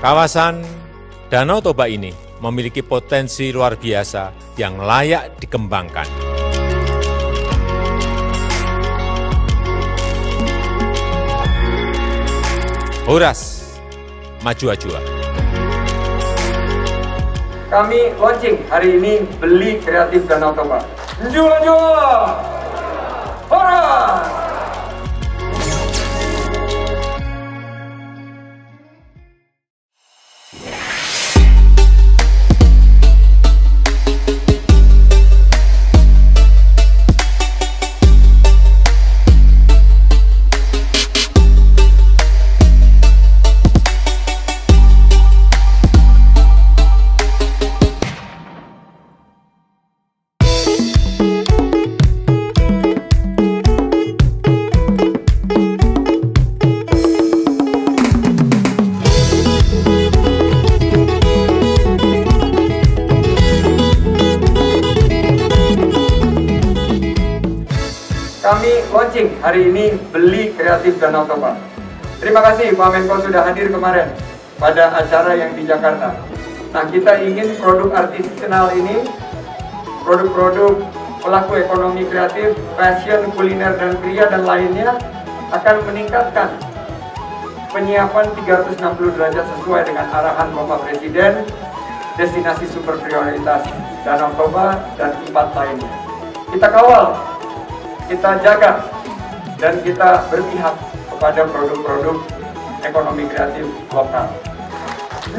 Kawasan Danau Toba ini memiliki potensi luar biasa yang layak dikembangkan. Horas, maju ajua. Kami launching hari ini Beli Kreatif Danau Toba. Jua-jua! Horas! Kami launching hari ini Beli Kreatif Danau Toba. Terima kasih Pak Menko sudah hadir kemarin pada acara yang di Jakarta. Nah, kita ingin produk artisanal ini, produk-produk pelaku ekonomi kreatif, fashion, kuliner dan pria dan lainnya akan meningkatkan penyiapan 360 derajat sesuai dengan arahan Bapak Presiden, destinasi super prioritas Danau Toba dan 4 lainnya. Kita kawal, kita jaga, dan kita berpihak kepada produk-produk ekonomi kreatif lokal.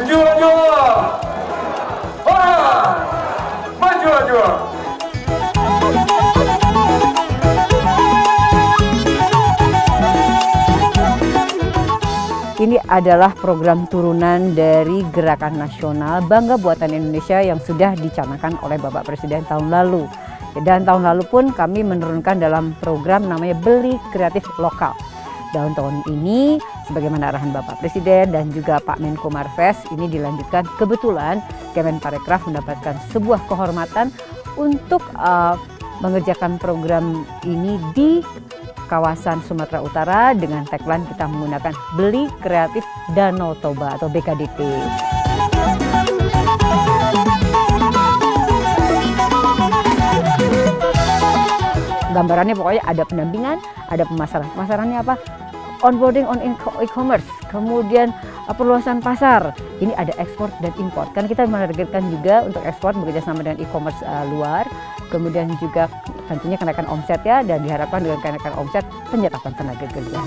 Jua-jua! Horas! Maju-jua! Ini adalah program turunan dari Gerakan Nasional Bangga Buatan Indonesia yang sudah dicanangkan oleh Bapak Presiden tahun lalu. Dan tahun lalu pun kami menurunkan dalam program namanya Beli Kreatif Lokal. Dan tahun ini sebagaimana arahan Bapak Presiden dan juga Pak Menko Marves ini dilanjutkan. Kebetulan Kemenparekraf mendapatkan sebuah kehormatan untuk mengerjakan program ini di kawasan Sumatera Utara dengan tagline kita menggunakan Beli Kreatif Danau Toba atau BKDT. Gambarannya pokoknya ada pendampingan, ada pemasaran. Pemasarannya apa? Onboarding on e-commerce, kemudian perluasan pasar. Ini ada ekspor dan impor. Kan kita menargetkan juga untuk ekspor bekerjasama dengan e-commerce luar. Kemudian juga tentunya kenaikan omset ya, dan diharapkan dengan kenaikan omset penyerapan tenaga kerja.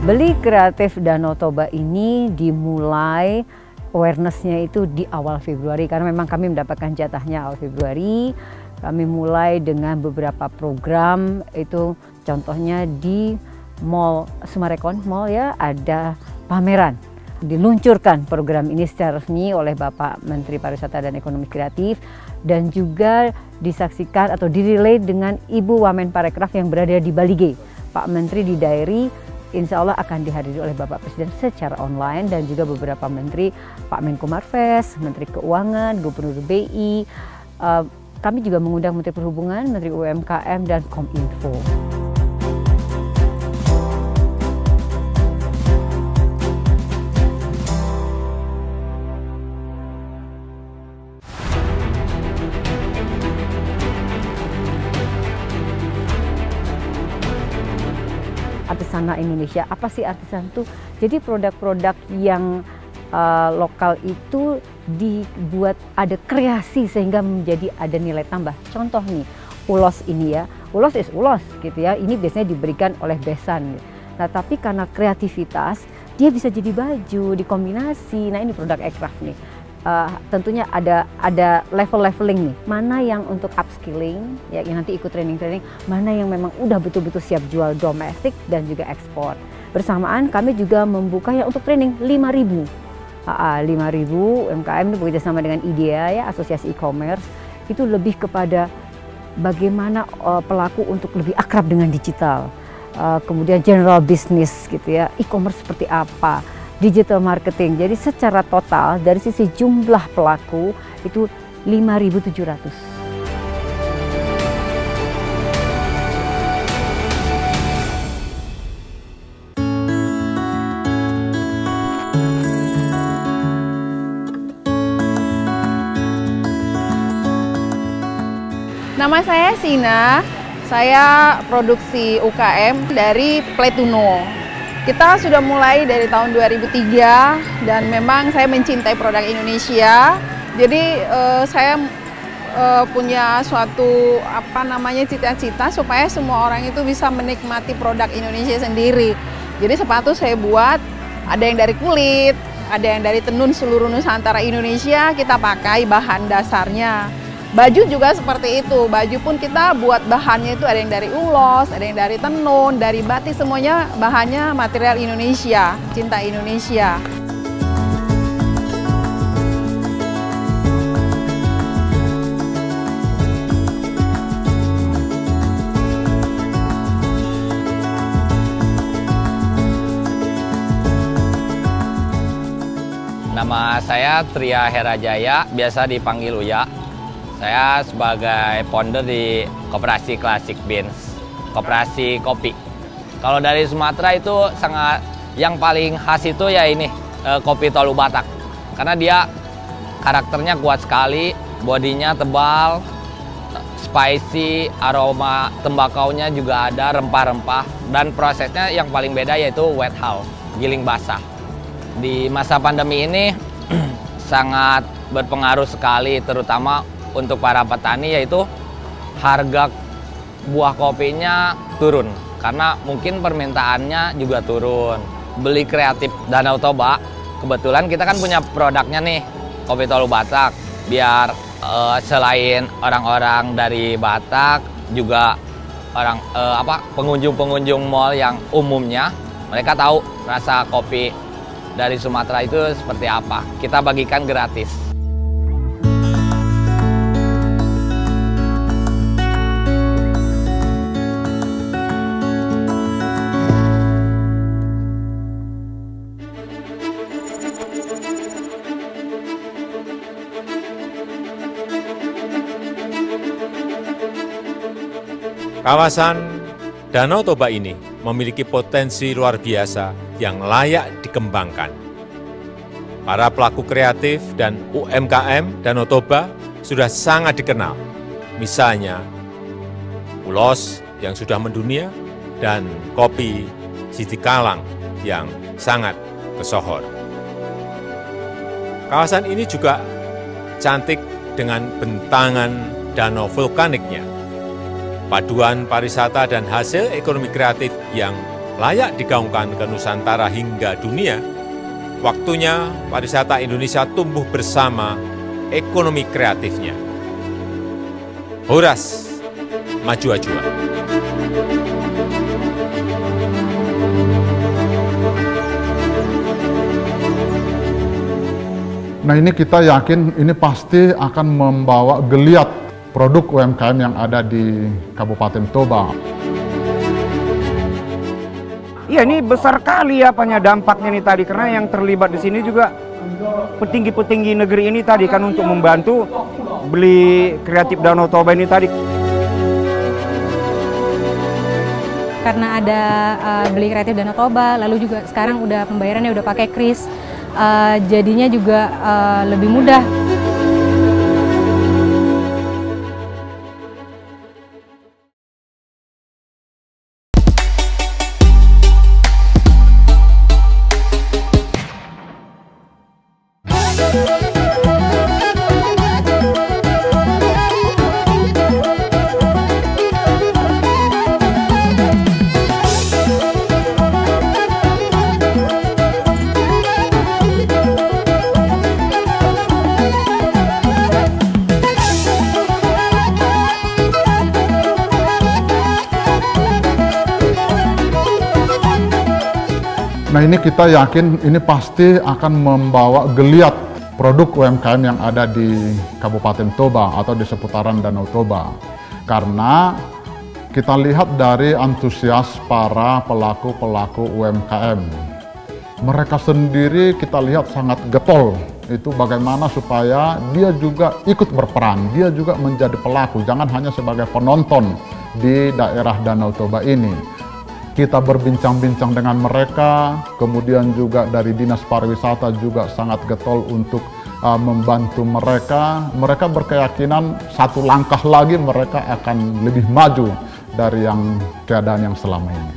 Beli Kreatif Danau Toba ini dimulai awareness-nya itu di awal Februari karena memang kami mendapatkan jatahnya awal Februari. Kami mulai dengan beberapa program, itu contohnya di Mall Sumarekon Mall ya, ada pameran. Diluncurkan program ini secara resmi oleh Bapak Menteri Pariwisata dan Ekonomi Kreatif dan juga disaksikan atau direlay dengan Ibu Wamenparekraf yang berada di Balige. Pak Menteri di Dairi insya Allah akan dihadiri oleh Bapak Presiden secara online dan juga beberapa menteri, Pak Menko Marves, Menteri Keuangan, Gubernur BI. Kami juga mengundang Menteri Perhubungan, Menteri UMKM, dan Kominfo. Artisanal Indonesia, apa sih artisan itu? Jadi produk-produk yang lokal itu dibuat ada kreasi sehingga menjadi ada nilai tambah. Contoh nih, ulos ini ya, ulos is ulos gitu ya, ini biasanya diberikan oleh besan. Nah tapi karena kreativitas, dia bisa jadi baju, dikombinasi, nah ini produk aircraft nih. Tentunya ada leveling nih, mana yang untuk upskilling ya, yang nanti ikut training, mana yang memang udah betul-betul siap jual domestik dan juga ekspor. Bersamaan kami juga membuka yang untuk training 5.000 UMKM ini bekerja sama dengan IDEA ya, Asosiasi E-commerce, itu lebih kepada bagaimana pelaku untuk lebih akrab dengan digital. Kemudian general business gitu ya, e-commerce seperti apa, digital marketing. Jadi secara total dari sisi jumlah pelaku itu 5.700. Nama saya Sina, saya produksi UKM dari Pletuno. Kita sudah mulai dari tahun 2003 dan memang saya mencintai produk Indonesia. Jadi saya punya suatu cita-cita supaya semua orang itu bisa menikmati produk Indonesia sendiri. Jadi sepatu saya buat ada yang dari kulit, ada yang dari tenun seluruh Nusantara Indonesia kita pakai bahan dasarnya. Baju juga seperti itu, baju pun kita buat bahannya itu ada yang dari ulos, ada yang dari tenun, dari batik, semuanya bahannya material Indonesia, cinta Indonesia. Nama saya Tria Herajaya, biasa dipanggil Uya. Saya sebagai founder di Koperasi Classic Beans, koperasi kopi. Kalau dari Sumatera itu yang paling khas itu ya ini, kopi Tolu Batak. Karena dia karakternya kuat sekali, bodinya tebal, spicy, aroma tembakaunya juga ada, rempah-rempah. Dan prosesnya yang paling beda yaitu wet hull, giling basah. Di masa pandemi ini sangat berpengaruh sekali, terutama untuk para petani, yaitu harga buah kopinya turun karena mungkin permintaannya juga turun. Beli kreatif Danau Toba, kebetulan kita kan punya produknya nih, kopi Tolu Batak, biar selain orang-orang dari Batak juga pengunjung-pengunjung mall yang umumnya mereka tahu rasa kopi dari Sumatera itu seperti apa. Kita bagikan gratis. Kawasan Danau Toba ini memiliki potensi luar biasa yang layak dikembangkan. Para pelaku kreatif dan UMKM Danau Toba sudah sangat dikenal. Misalnya, ulos yang sudah mendunia dan kopi Siti Kalang yang sangat kesohor. Kawasan ini juga cantik dengan bentangan danau vulkaniknya. Paduan pariwisata dan hasil ekonomi kreatif yang layak digaungkan ke Nusantara hingga dunia, waktunya pariwisata Indonesia tumbuh bersama ekonomi kreatifnya. Horas Maju-Ajua. Nah, ini kita yakin ini pasti akan membawa geliat produk UMKM yang ada di Kabupaten Toba. Iya, ini besar kali dampaknya nih tadi, karena yang terlibat di sini juga petinggi-petinggi negeri ini tadi kan untuk membantu beli kreatif Danau Toba ini tadi. Karena ada beli kreatif Danau Toba, lalu juga sekarang udah pembayarannya udah pakai kris, jadinya juga lebih mudah. Nah, ini kita yakin ini pasti akan membawa geliat produk UMKM yang ada di Kabupaten Toba atau di seputaran Danau Toba. Karena kita lihat dari antusias para pelaku-pelaku UMKM mereka sendiri kita lihat sangat getol. Itu bagaimana supaya dia juga ikut berperan, dia juga menjadi pelaku, jangan hanya sebagai penonton di daerah Danau Toba ini. Kita berbincang-bincang dengan mereka, kemudian juga dari Dinas Pariwisata juga sangat getol untuk membantu mereka. Mereka berkeyakinan satu langkah lagi mereka akan lebih maju dari yang keadaan yang selama ini.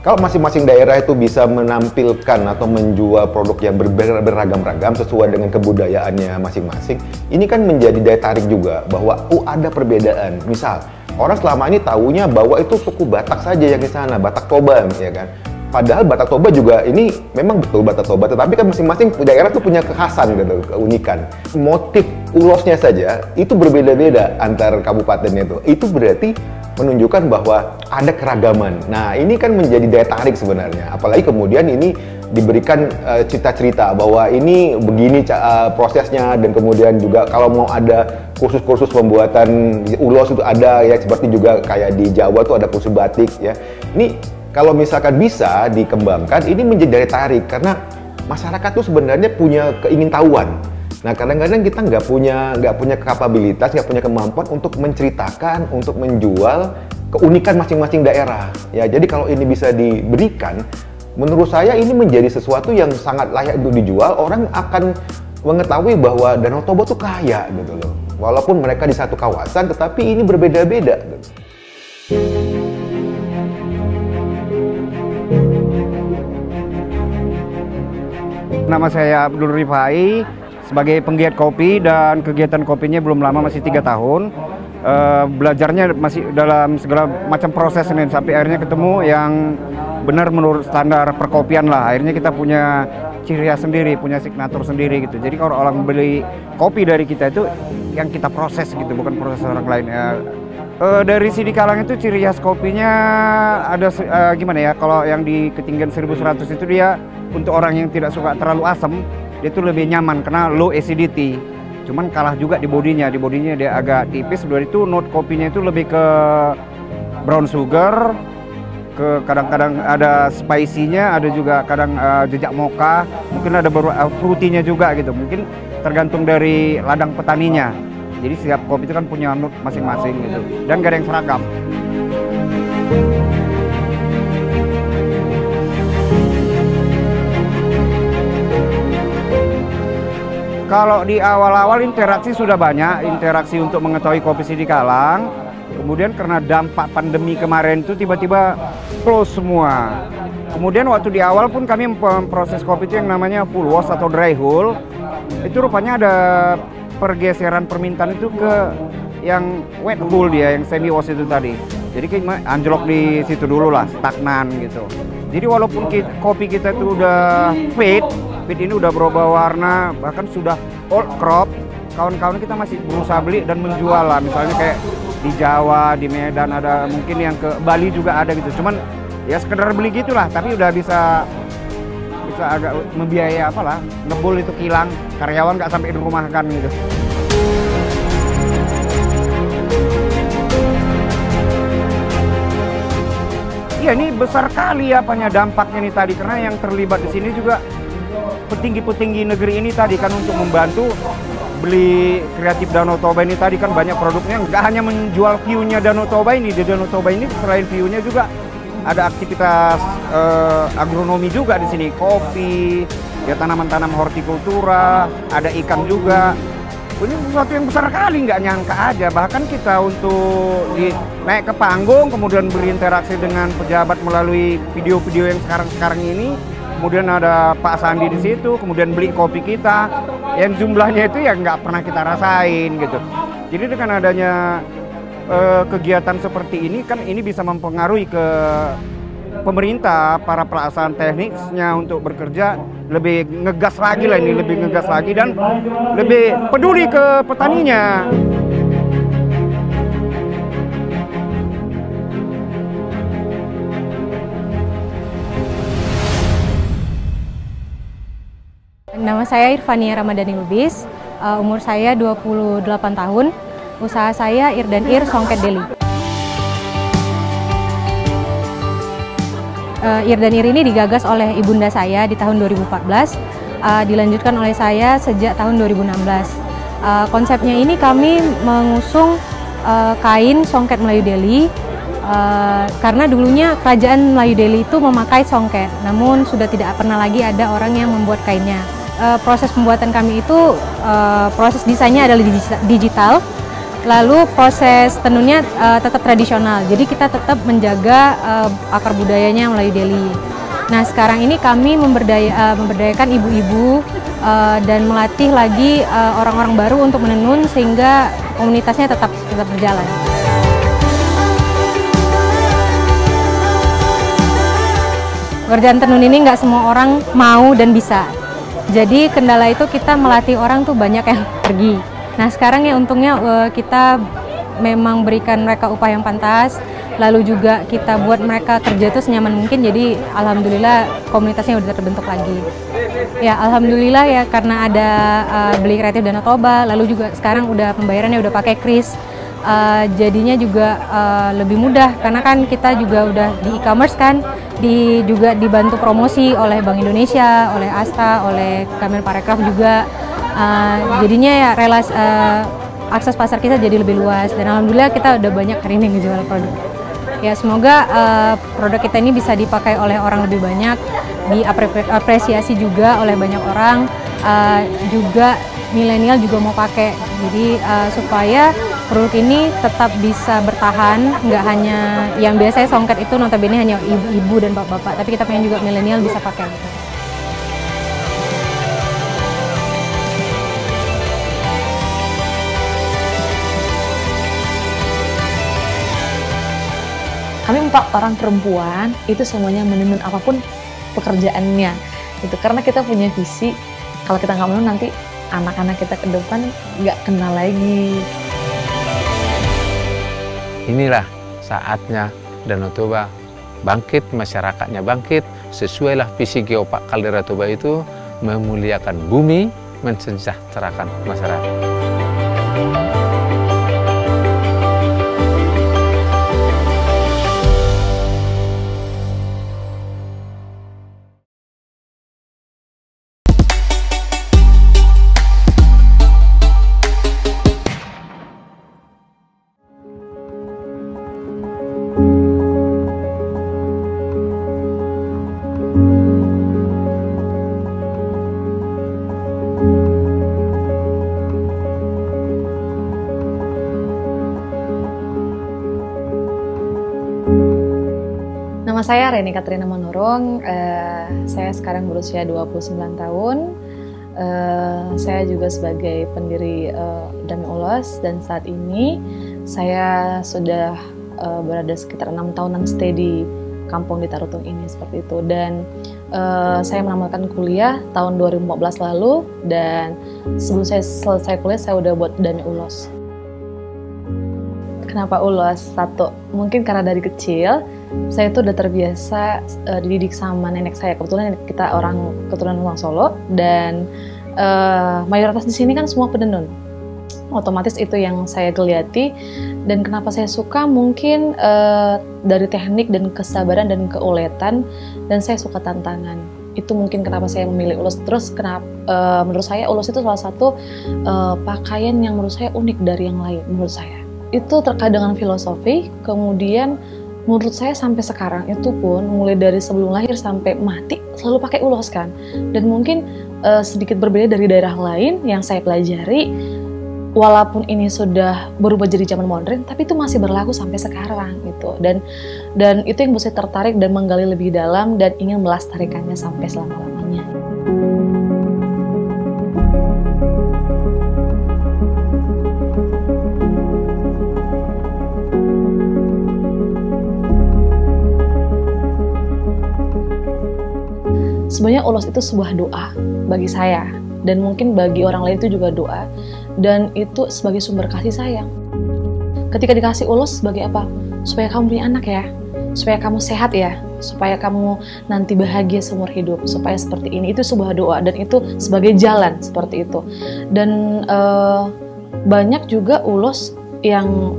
Kalau masing-masing daerah itu bisa menampilkan atau menjual produk yang beragam-ragam sesuai dengan kebudayaannya masing-masing, ini kan menjadi daya tarik juga bahwa ada perbedaan. Misal, orang selama ini taunya bahwa itu suku Batak saja yang di sana, Batak Toba, ya kan? Padahal Batak Toba juga ini memang betul Batak Toba, tetapi kan masing-masing daerah itu punya kekhasan gitu, keunikan. Motif ulosnya saja itu berbeda-beda antar kabupatennya itu. Itu berarti menunjukkan bahwa ada keragaman. Nah, ini kan menjadi daya tarik sebenarnya. Apalagi kemudian ini diberikan cerita-cerita bahwa ini begini prosesnya, dan kemudian juga kalau mau ada kursus-kursus pembuatan ulos itu ada ya, seperti juga kayak di Jawa tuh ada kursus batik ya. Ini kalau misalkan bisa dikembangkan, ini menjadi daya tarik karena masyarakat tuh sebenarnya punya keingintahuan. Nah, kadang-kadang kita nggak punya kapabilitas, nggak punya kemampuan untuk menceritakan, untuk menjual keunikan masing-masing daerah. Ya, jadi kalau ini bisa diberikan, menurut saya ini menjadi sesuatu yang sangat layak untuk dijual. Orang akan mengetahui bahwa Danau Toba tuh kaya gitu loh. Walaupun mereka di satu kawasan, tetapi ini berbeda-beda. Gitu. Nama saya Abdul Rifai. Sebagai penggiat kopi, dan kegiatan kopinya belum lama, masih 3 tahun. Belajarnya masih dalam segala macam proses ini, sampai akhirnya ketemu yang benar menurut standar perkopian lah. Akhirnya kita punya ciri khas sendiri, punya signatur sendiri gitu. Jadi kalau orang beli kopi dari kita itu yang kita proses gitu, bukan proses orang lain. Dari Sidikalang itu ciri khas kopinya ada gimana ya, kalau yang di ketinggian 1100 itu dia untuk orang yang tidak suka terlalu asam, dia tuh lebih nyaman karena low acidity. Cuman kalah juga di bodinya dia agak tipis. Dari itu note kopinya itu lebih ke brown sugar, ke kadang-kadang ada spicy-nya, ada juga kadang jejak mocha, mungkin ada fruity-nya juga gitu. Mungkin tergantung dari ladang petaninya. Jadi setiap kopi itu kan punya note masing-masing gitu, dan gak ada yang seragam. Kalau di awal-awal interaksi sudah banyak, interaksi untuk mengetahui kopi Sidikalang. Kemudian karena dampak pandemi kemarin itu tiba-tiba close semua. Kemudian waktu di awal pun kami memproses kopi itu yang namanya full wash atau dry hull. Itu rupanya ada pergeseran permintaan itu ke yang wet hull dia, yang semi wash itu tadi. Jadi kayak anjlok di situ dulu lah, stagnan gitu. Jadi walaupun kopi kita itu udah fade ini udah berubah warna, bahkan sudah old crop, kawan-kawan kita masih berusaha beli dan menjual lah. Misalnya kayak di Jawa, di Medan ada, mungkin yang ke Bali juga ada gitu. Cuman ya sekedar beli gitulah, tapi udah bisa agak membiayai apalah, ngebul itu kilang, karyawan nggak sampai dirumahkan gitu. Iya, ini besar kali apanya dampaknya nih tadi, karena yang terlibat di sini juga petinggi-petinggi negeri ini tadi kan, untuk membantu beli kreatif Danau Toba ini tadi kan. Banyak produknya, nggak hanya menjual view-nya Danau Toba ini. Di Danau Toba ini selain view-nya juga ada aktivitas agronomi juga di sini, kopi, ya tanaman-tanam hortikultura, ada ikan juga. Ini sesuatu yang besar kali, nggak nyangka aja. Bahkan kita untuk naik ke panggung, kemudian berinteraksi dengan pejabat melalui video-video yang sekarang ini. Kemudian ada Pak Sandi di situ, kemudian beli kopi kita, yang jumlahnya itu ya nggak pernah kita rasain gitu. Jadi dengan adanya kegiatan seperti ini kan, ini bisa mempengaruhi ke pemerintah, para pelaksanaan teknisnya untuk bekerja lebih ngegas lagi lah ini, lebih ngegas lagi dan lebih peduli ke petaninya. Nama saya Irfania Ramadhani Lubis, umur saya 28 tahun, usaha saya Ir dan Ir Songket Deli. Ir dan Ir ini digagas oleh ibunda saya di tahun 2014, dilanjutkan oleh saya sejak tahun 2016. Konsepnya ini kami mengusung kain songket Melayu Deli, karena dulunya kerajaan Melayu Deli itu memakai songket, namun sudah tidak pernah lagi ada orang yang membuat kainnya. Proses pembuatan kami itu, proses desainnya adalah digital, lalu proses tenunnya tetap tradisional, jadi kita tetap menjaga akar budayanya Melayu Deli. Nah, sekarang ini kami memberdayakan ibu-ibu dan melatih lagi orang-orang baru untuk menenun sehingga komunitasnya tetap berjalan. Pekerjaan tenun ini nggak semua orang mau dan bisa. Jadi kendala itu kita melatih orang tuh banyak yang pergi. Nah, sekarang ya untungnya kita memang berikan mereka upah yang pantas, lalu juga kita buat mereka kerja itu senyaman mungkin, jadi alhamdulillah komunitasnya udah terbentuk lagi. Ya alhamdulillah ya, karena ada Beli Kreatif Danau Toba, lalu juga sekarang udah pembayarannya udah pakai kris, jadinya juga lebih mudah karena kan kita juga udah di e-commerce kan, juga dibantu promosi oleh Bank Indonesia, oleh Asta, oleh Kemenparekraf juga, jadinya ya akses pasar kita jadi lebih luas dan alhamdulillah kita udah banyak hari ini ngejual produk. Ya semoga produk kita ini bisa dipakai oleh orang lebih banyak, diapresiasi juga oleh banyak orang, juga milenial juga mau pakai. Jadi supaya produk ini tetap bisa bertahan, nggak hanya yang biasanya songket itu notabene hanya ibu-ibu dan bapak-bapak, tapi kita pengen juga milenial bisa pakai. Kami 4 orang perempuan itu semuanya menenun apapun pekerjaannya gitu, karena kita punya visi kalau kita nggak menenun nanti anak-anak kita ke depan nggak kenal lagi. Inilah saatnya Danau Toba bangkit, masyarakatnya bangkit, sesuailah visi Geopark Kaldera Toba itu memuliakan bumi, mensejahterakan masyarakat. Nama saya Reni Katrina Manurung, saya sekarang berusia 29 tahun. Saya juga sebagai pendiri Dami Ulos dan saat ini saya sudah berada sekitar 6 tahunan stay di kampung di Tarutung ini seperti itu. Dan saya menamatkan kuliah tahun 2014 lalu dan sebelum saya selesai kuliah saya udah buat Dami Ulos. Kenapa Ulos? Satu, mungkin karena dari kecil saya tuh udah terbiasa dididik sama nenek saya. Kebetulan kita keturunan orang Solo dan mayoritas di sini kan semua penenun. Otomatis itu yang saya geliati dan kenapa saya suka mungkin dari teknik dan kesabaran dan keuletan dan saya suka tantangan. Itu mungkin kenapa saya memilih ulos. Terus kenapa menurut saya ulos itu salah satu pakaian yang menurut saya unik dari yang lain menurut saya. Itu terkait dengan filosofi, kemudian menurut saya sampai sekarang itu pun mulai dari sebelum lahir sampai mati selalu pakai ulos kan. Dan mungkin sedikit berbeda dari daerah lain yang saya pelajari, walaupun ini sudah berubah jadi zaman modern, tapi itu masih berlaku sampai sekarang gitu. Dan itu yang saya tertarik dan menggali lebih dalam dan ingin melestarikannya sampai selama-lamanya. Sebenarnya ulos itu sebuah doa bagi saya dan mungkin bagi orang lain itu juga doa dan itu sebagai sumber kasih sayang. Ketika dikasih ulos sebagai apa? Supaya kamu punya anak ya, supaya kamu sehat ya, supaya kamu nanti bahagia seumur hidup, supaya seperti ini. Itu sebuah doa dan itu sebagai jalan seperti itu. Dan banyak juga ulos yang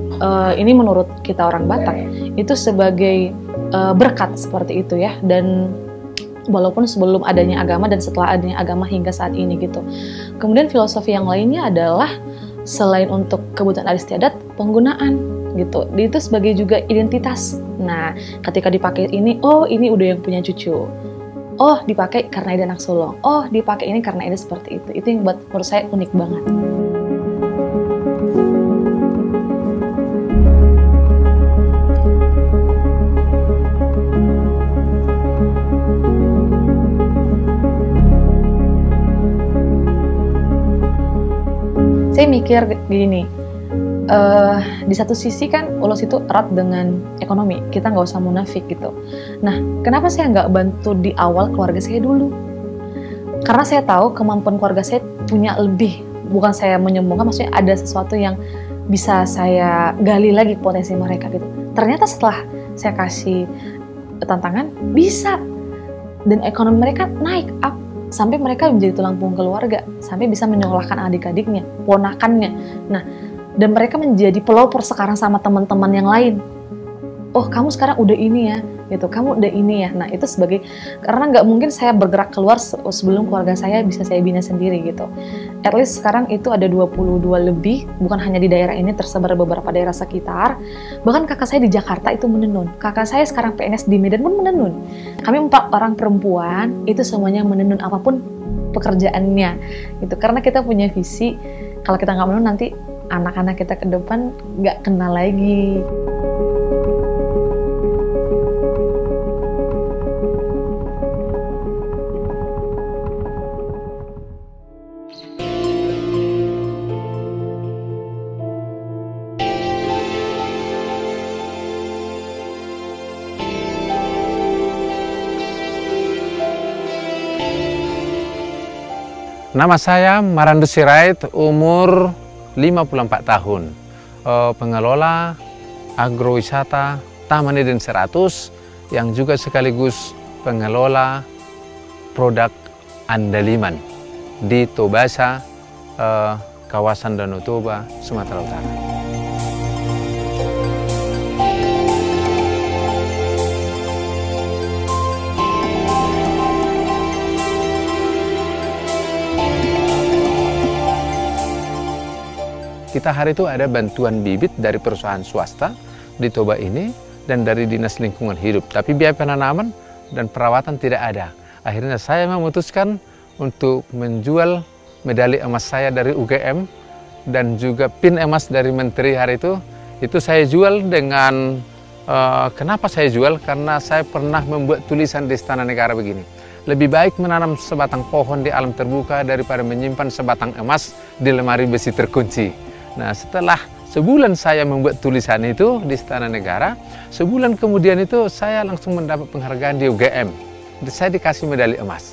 ini menurut kita orang Batak itu sebagai berkat seperti itu ya. Dan walaupun sebelum adanya agama dan setelah adanya agama hingga saat ini gitu. Kemudian filosofi yang lainnya adalah selain untuk kebutuhan adat istiadat, penggunaan gitu. Itu sebagai juga identitas. Nah, ketika dipakai ini, oh ini udah yang punya cucu. Oh, dipakai karena ini anak sulung. Oh, dipakai ini karena ini seperti itu. Itu yang buat menurut saya unik banget. Saya mikir gini, di satu sisi kan ulos itu erat dengan ekonomi, kita nggak usah munafik gitu. Nah, kenapa saya nggak bantu di awal keluarga saya dulu? Karena saya tahu kemampuan keluarga saya punya lebih, bukan saya menyombongkan, maksudnya ada sesuatu yang bisa saya gali lagi potensi mereka gitu. Ternyata setelah saya kasih tantangan, bisa. Dan ekonomi mereka naik up. Sampai mereka menjadi tulang punggung keluarga, sampai bisa menyekolahkan adik-adiknya, ponakannya. Nah, dan mereka menjadi pelopor sekarang sama teman-teman yang lain. Oh, kamu sekarang udah ini ya, gitu. Kamu udah ini ya. Nah, itu sebagai, karena nggak mungkin saya bergerak keluar sebelum keluarga saya bisa saya bina sendiri gitu. At least sekarang itu ada 22 lebih, bukan hanya di daerah ini, tersebar beberapa daerah sekitar. Bahkan kakak saya di Jakarta itu menenun. Kakak saya sekarang PNS di Medan pun menenun. Kami 4 orang perempuan, itu semuanya menenun apapun pekerjaannya. Gitu. Karena kita punya visi, kalau kita nggak menenun nanti anak-anak kita ke depan nggak kenal lagi. Nama saya Marandu Sirait, umur 54 tahun. Pengelola agrowisata Taman Eden 100 yang juga sekaligus pengelola produk andaliman di Tobasa, kawasan Danau Toba, Sumatera Utara. Kita hari itu ada bantuan bibit dari perusahaan swasta di Toba ini dan dari Dinas Lingkungan Hidup. Tapi biaya penanaman dan perawatan tidak ada. Akhirnya saya memutuskan untuk menjual medali emas saya dari UGM dan juga pin emas dari Menteri hari itu. Itu saya jual dengan, kenapa saya jual? Karena saya pernah membuat tulisan di Istana Negara begini. Lebih baik menanam sebatang pohon di alam terbuka daripada menyimpan sebatang emas di lemari besi terkunci. Nah, setelah sebulan saya membuat tulisan itu di Istana Negara, sebulan kemudian itu saya langsung mendapat penghargaan di UGM. Saya dikasih medali emas.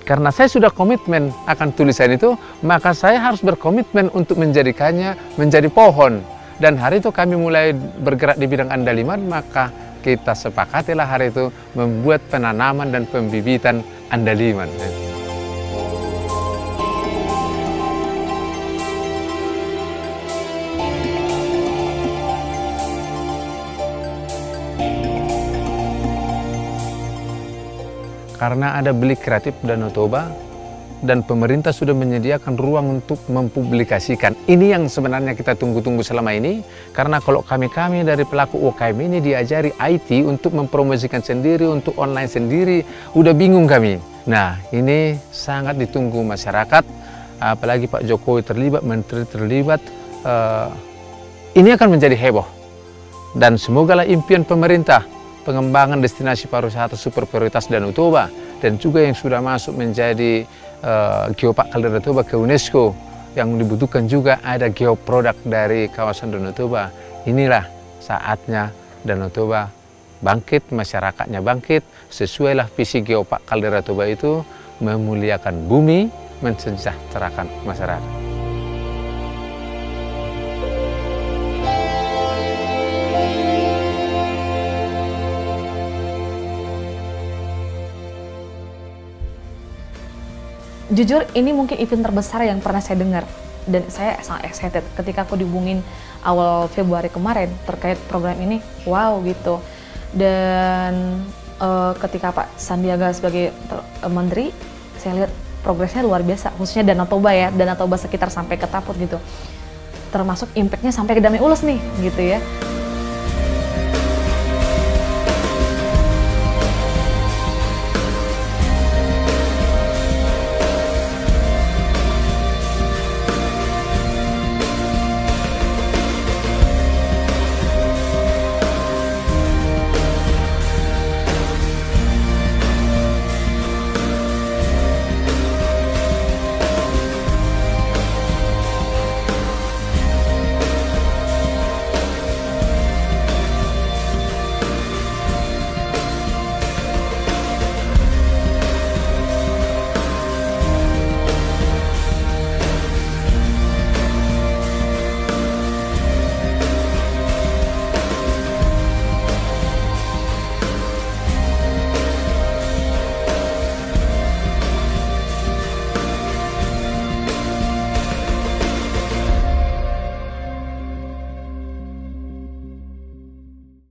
Karena saya sudah komitmen akan tulisan itu, maka saya harus berkomitmen untuk menjadikannya menjadi pohon. Dan hari itu kami mulai bergerak di bidang andaliman, maka kita sepakatilah hari itu membuat penanaman dan pembibitan andaliman. Karena ada Belik Kreatif Danau Toba dan pemerintah sudah menyediakan ruang untuk mempublikasikan. Ini yang sebenarnya kita tunggu-tunggu selama ini, karena kalau kami dari pelaku UKM ini diajari IT untuk mempromosikan sendiri, untuk online sendiri, udah bingung kami. Nah, ini sangat ditunggu masyarakat, apalagi Pak Jokowi terlibat, Menteri terlibat, ini akan menjadi heboh. Dan semogalah impian pemerintah pengembangan destinasi pariwisata super prioritas Danau Toba dan juga yang sudah masuk menjadi Geopark Kaldera Toba ke UNESCO, yang dibutuhkan juga ada geoproduk dari kawasan Danau Toba. Inilah saatnya Danau Toba bangkit, masyarakatnya bangkit, sesuailah visi Geopark Kaldera Toba itu memuliakan bumi, mensejahterakan masyarakat. jujur ini mungkin event terbesar yang pernah saya dengar dan saya sangat excited ketika aku dihubungin awal Februari kemarin terkait program ini. Wow gitu. Dan ketika Pak Sandiaga sebagai menteri, saya lihat progresnya luar biasa, khususnya Danau Toba ya, Danau Toba sekitar sampai ke Taput gitu. Termasuk impact-nya sampai ke Damai Ules nih gitu ya.